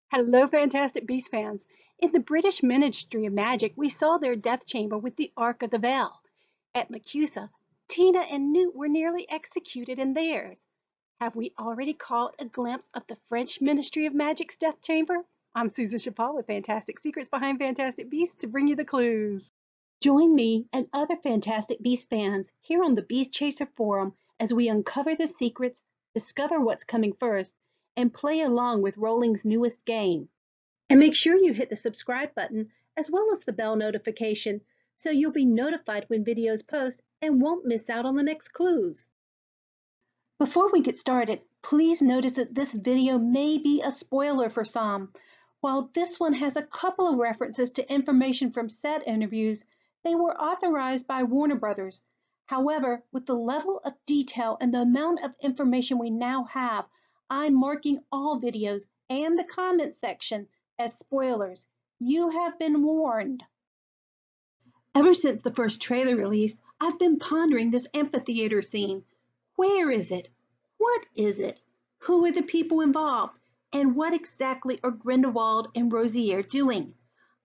Hello, Fantastic Beasts fans. In the British Ministry of Magic, we saw their death chamber with the Ark of the Veil. At Macusa, Tina and Newt were nearly executed in theirs. Have we already caught a glimpse of the French Ministry of Magic's death chamber? I'm Susan Chapal with Fantastic Secrets Behind Fantastic Beasts to bring you the clues. Join me and other Fantastic Beasts fans here on the Beast Chaser Forum as we uncover the secrets, discover what's coming first, and play along with Rowling's newest game. And make sure you hit the subscribe button as well as the bell notification so you'll be notified when videos post and won't miss out on the next clues. Before we get started, please notice that this video may be a spoiler for some. While this one has a couple of references to information from set interviews, they were authorized by Warner Brothers. However, with the level of detail and the amount of information we now have, I'm marking all videos and the comment section as spoilers. You have been warned. Ever since the first trailer released, I've been pondering this amphitheater scene. Where is it? What is it? Who are the people involved? And what exactly are Grindelwald and Rosier doing?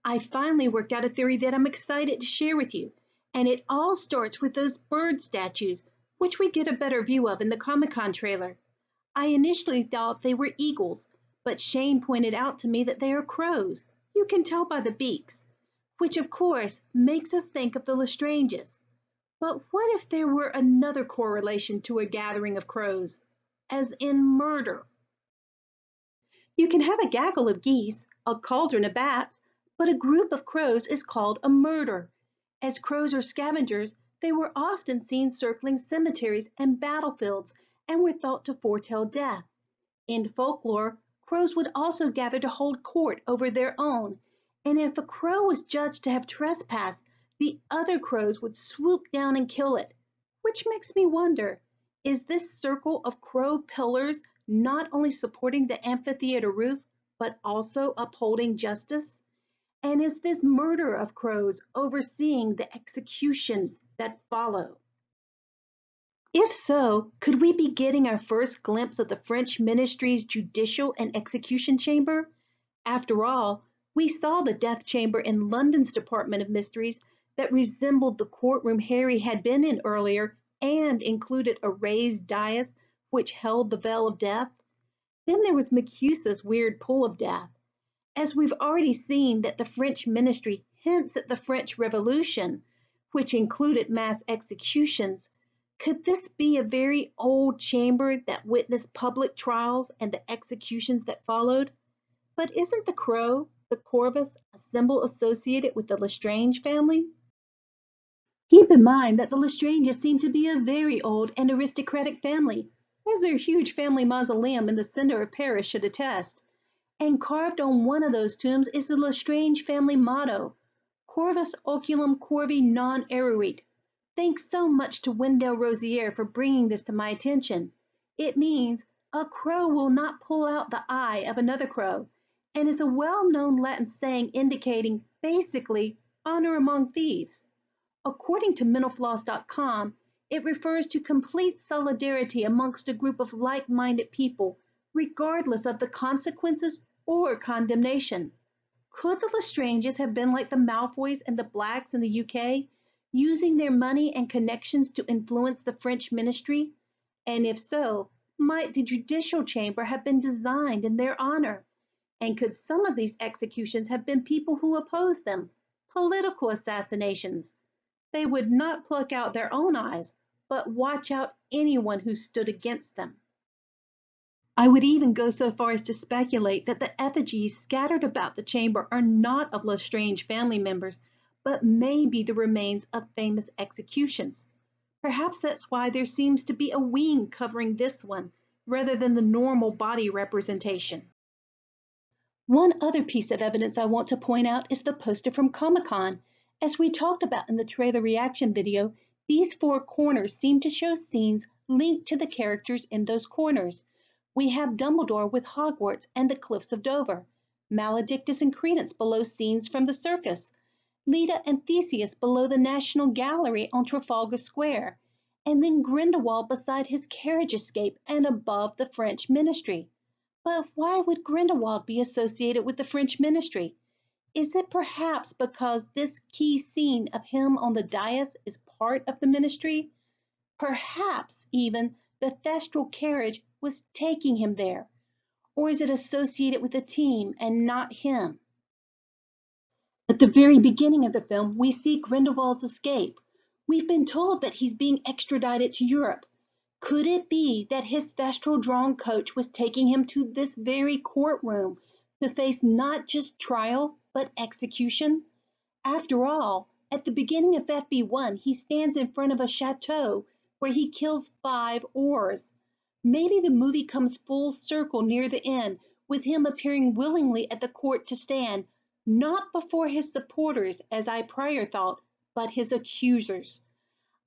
I finally worked out a theory that I'm excited to share with you. And it all starts with those bird statues, which we get a better view of in the Comic-Con trailer. I initially thought they were eagles, but Shane pointed out to me that they are crows. You can tell by the beaks, which of course makes us think of the Lestranges. But what if there were another correlation to a gathering of crows, as in murder? You can have a gaggle of geese, a cauldron of bats, but a group of crows is called a murder. As crows are scavengers, they were often seen circling cemeteries and battlefields and were thought to foretell death. In folklore, crows would also gather to hold court over their own, and if a crow was judged to have trespassed, the other crows would swoop down and kill it. Which makes me wonder, is this circle of crow pillars not only supporting the amphitheater roof, but also upholding justice? And is this murder of crows overseeing the executions that follow? If so, could we be getting our first glimpse of the French ministry's judicial and execution chamber? After all, we saw the death chamber in London's Department of Mysteries that resembled the courtroom Harry had been in earlier and included a raised dais which held the veil of death. Then there was Macusa's weird pool of death. As we've already seen that the French ministry hints at the French Revolution, which included mass executions, could this be a very old chamber that witnessed public trials and the executions that followed? But isn't the crow, the corvus, a symbol associated with the Lestrange family? Keep in mind that the Lestranges seem to be a very old and aristocratic family, as their huge family mausoleum in the center of Paris should attest. And carved on one of those tombs is the Lestrange family motto, Corvus oculum corvi non eruit. Thanks so much to Wendell Rosier for bringing this to my attention. It means a crow will not pull out the eye of another crow, and is a well-known Latin saying indicating, basically, honor among thieves. According to mentalfloss.com, it refers to complete solidarity amongst a group of like-minded people, regardless of the consequences or condemnation. Could the Lestranges have been like the Malfoys and the Blacks in the UK, using their money and connections to influence the French ministry? And if so, might the judicial chamber have been designed in their honor? And could some of these executions have been people who opposed them, political assassinations? They would not pluck out their own eyes, but watch out anyone who stood against them. I would even go so far as to speculate that the effigies scattered about the chamber are not of Lestrange family members, but may be the remains of famous executions. Perhaps that's why there seems to be a wing covering this one, rather than the normal body representation. One other piece of evidence I want to point out is the poster from Comic-Con. As we talked about in the trailer reaction video, these four corners seem to show scenes linked to the characters in those corners. We have Dumbledore with Hogwarts and the Cliffs of Dover, Maledictus and Credence below scenes from the circus, Leda and Theseus below the National Gallery on Trafalgar Square, and then Grindelwald beside his carriage escape and above the French ministry. But why would Grindelwald be associated with the French ministry? Is it perhaps because this key scene of him on the dais is part of the ministry? Perhaps even the thestral carriage was taking him there. Or is it associated with the team and not him? At the very beginning of the film, we see Grindelwald's escape. We've been told that he's being extradited to Europe. Could it be that his thestral drawn coach was taking him to this very courtroom to face not just trial, but execution? After all, at the beginning of FB1, he stands in front of a chateau where he kills 5 Aurs. Maybe the movie comes full circle near the end, with him appearing willingly at the court to stand, not before his supporters, as I prior thought, but his accusers.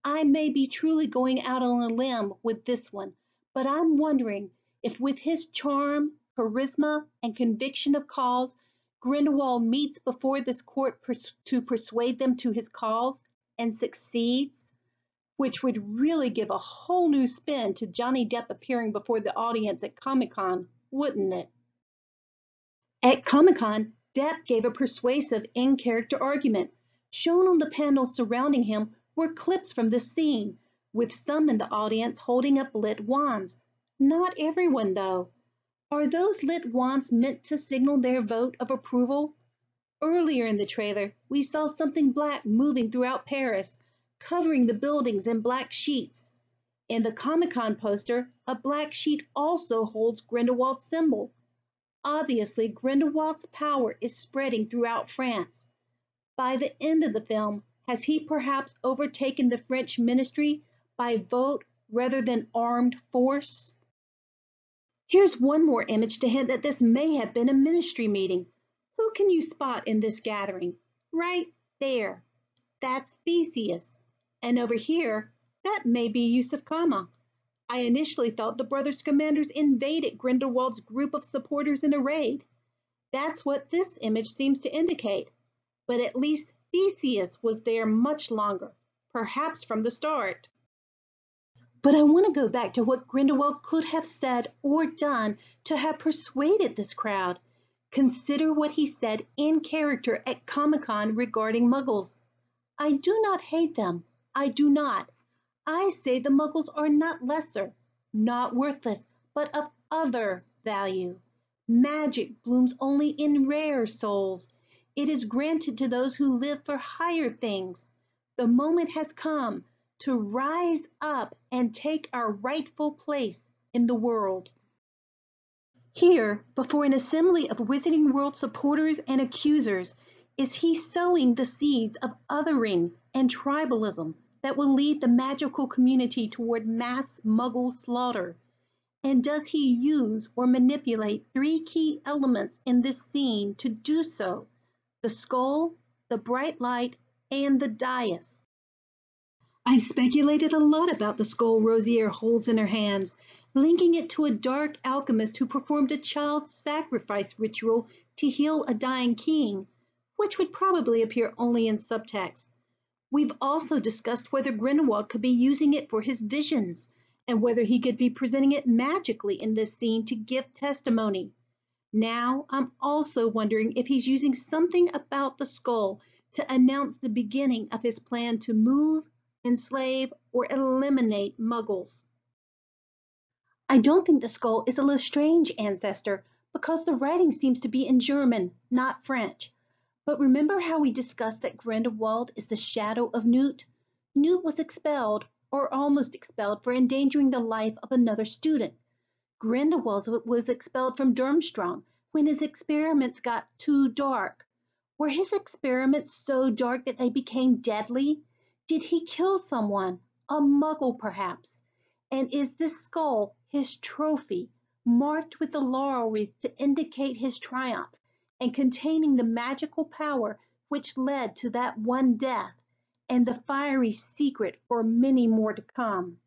I may be truly going out on a limb with this one, but I'm wondering if with his charm, charisma, and conviction of cause, Grindelwald meets before this court to persuade them to his cause and succeeds, which would really give a whole new spin to Johnny Depp appearing before the audience at Comic-Con, wouldn't it? At Comic-Con, Depp gave a persuasive in-character argument. Shown on the panels surrounding him were clips from this scene, with some in the audience holding up lit wands. Not everyone, though. Are those lit wands meant to signal their vote of approval? Earlier in the trailer, we saw something black moving throughout Paris, covering the buildings in black sheets. In the Comic-Con poster, a black sheet also holds Grindelwald's symbol. Obviously, Grindelwald's power is spreading throughout France. By the end of the film, has he perhaps overtaken the French ministry by vote rather than armed force? Here's one more image to hint that this may have been a ministry meeting. Who can you spot in this gathering? Right there. That's Theseus. And over here, that may be Yusuf Kama. I initially thought the brothers' commanders invaded Grindelwald's group of supporters in a raid. That's what this image seems to indicate. But at least Theseus was there much longer, perhaps from the start. But I want to go back to what Grindelwald could have said or done to have persuaded this crowd. Consider what he said in character at Comic-Con regarding Muggles. I do not hate them. I do not. I say the Muggles are not lesser, not worthless, but of other value. Magic blooms only in rare souls. It is granted to those who live for higher things. The moment has come to rise up and take our rightful place in the world. Here, before an assembly of Wizarding World supporters and accusers, is he sowing the seeds of othering and tribalism that will lead the magical community toward mass Muggle slaughter? And does he use or manipulate 3 key elements in this scene to do so? The skull, the bright light, and the dais. I speculated a lot about the skull Rosier holds in her hands, linking it to a dark alchemist who performed a child sacrifice ritual to heal a dying king, which would probably appear only in subtext. We've also discussed whether Grindelwald could be using it for his visions, and whether he could be presenting it magically in this scene to give testimony. Now, I'm also wondering if he's using something about the skull to announce the beginning of his plan to move, enslave, or eliminate Muggles. I don't think the skull is a Lestrange ancestor because the writing seems to be in German, not French. But remember how we discussed that Grindelwald is the shadow of Newt? Newt was expelled, or almost expelled, for endangering the life of another student. Grindelwald was expelled from Durmstrang when his experiments got too dark. Were his experiments so dark that they became deadly? Did he kill someone? A Muggle, perhaps? And is this skull his trophy, marked with the laurel wreath to indicate his triumph, and containing the magical power which led to that one death, and the fiery secret for many more to come?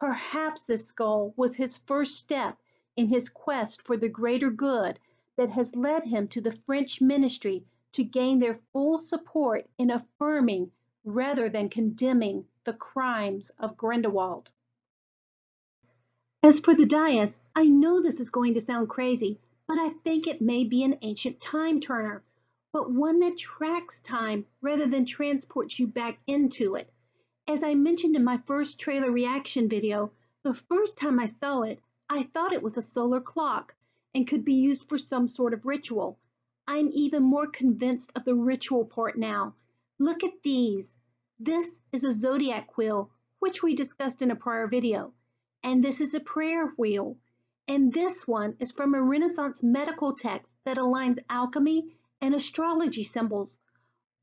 Perhaps this skull was his first step in his quest for the greater good that has led him to the French ministry to gain their full support in affirming rather than condemning the crimes of Grindelwald. As for the dais, I know this is going to sound crazy, but I think it may be an ancient time turner, but one that tracks time rather than transports you back into it. As I mentioned in my first trailer reaction video, the first time I saw it, I thought it was a solar clock and could be used for some sort of ritual. I'm even more convinced of the ritual part now. Look at these. This is a zodiac wheel, which we discussed in a prior video. And this is a prayer wheel. And this one is from a Renaissance medical text that aligns alchemy and astrology symbols.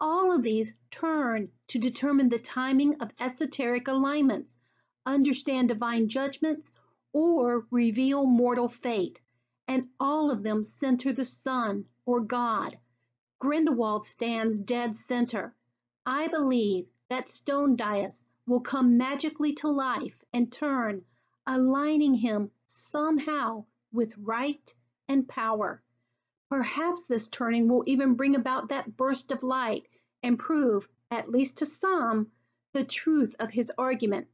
All of these turn to determine the timing of esoteric alignments, understand divine judgments, or reveal mortal fate. And all of them center the sun or God. Grindelwald stands dead center. I believe that stone dais will come magically to life and turn, aligning him somehow with right and power. Perhaps this turning will even bring about that burst of light and prove, at least to some, the truth of his argument.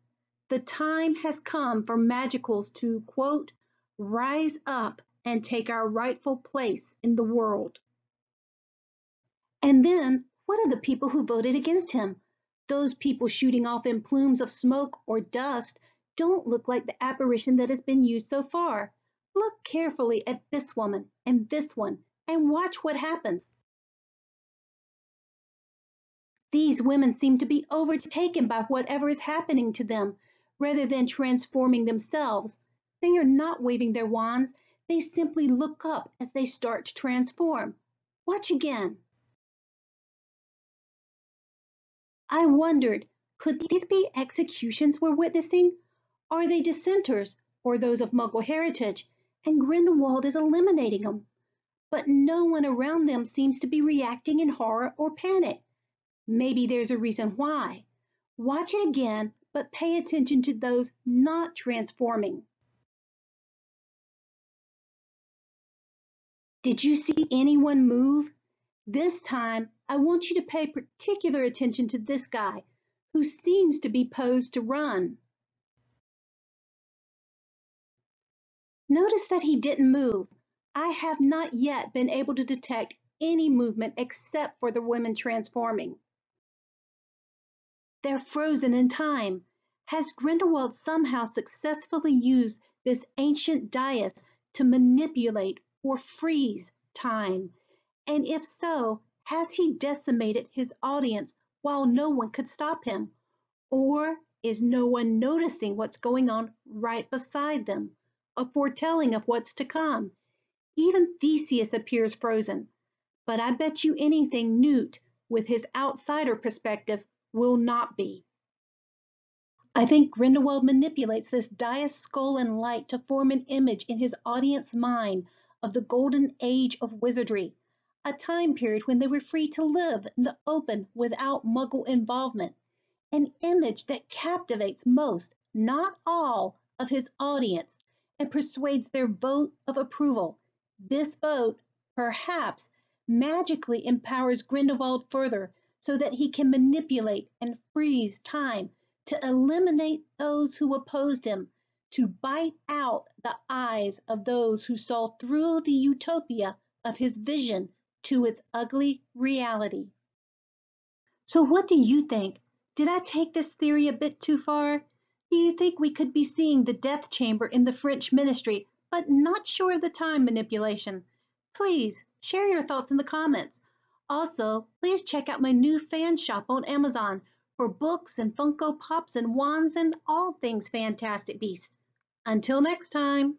The time has come for magicals to, quote, rise up and take our rightful place in the world. And then, what are the people who voted against him? Those people shooting off in plumes of smoke or dust don't look like the apparition that has been used so far. Look carefully at this woman and this one and watch what happens. These women seem to be overtaken by whatever is happening to them rather than transforming themselves. They are not waving their wands. They simply look up as they start to transform. Watch again. I wondered, could these be executions we're witnessing? Are they dissenters or those of Muggle heritage? And Grindelwald is eliminating them. But no one around them seems to be reacting in horror or panic. Maybe there's a reason why. Watch it again, but pay attention to those not transforming. Did you see anyone move? This time, I want you to pay particular attention to this guy, who seems to be posed to run. Notice that he didn't move. I have not yet been able to detect any movement except for the women transforming. They're frozen in time. Has Grindelwald somehow successfully used this ancient dais to manipulate or freeze time? And if so, has he decimated his audience while no one could stop him? Or is no one noticing what's going on right beside them? A foretelling of what's to come. Even Theseus appears frozen. But I bet you anything Newt, with his outsider perspective, will not be. I think Grindelwald manipulates this dais skull and light to form an image in his audience's mind of the Golden Age of Wizardry, a time period when they were free to live in the open without Muggle involvement, an image that captivates most, not all, of his audience and persuades their vote of approval. This vote, perhaps, magically empowers Grindelwald further so that he can manipulate and freeze time to eliminate those who opposed him, to bite out the eyes of those who saw through the utopia of his vision to its ugly reality. So what do you think? Did I take this theory a bit too far? Do you think we could be seeing the death chamber in the French ministry, but not sure of the time manipulation? Please share your thoughts in the comments. Also, please check out my new fan shop on Amazon for books and Funko Pops and wands and all things Fantastic Beasts. Until next time.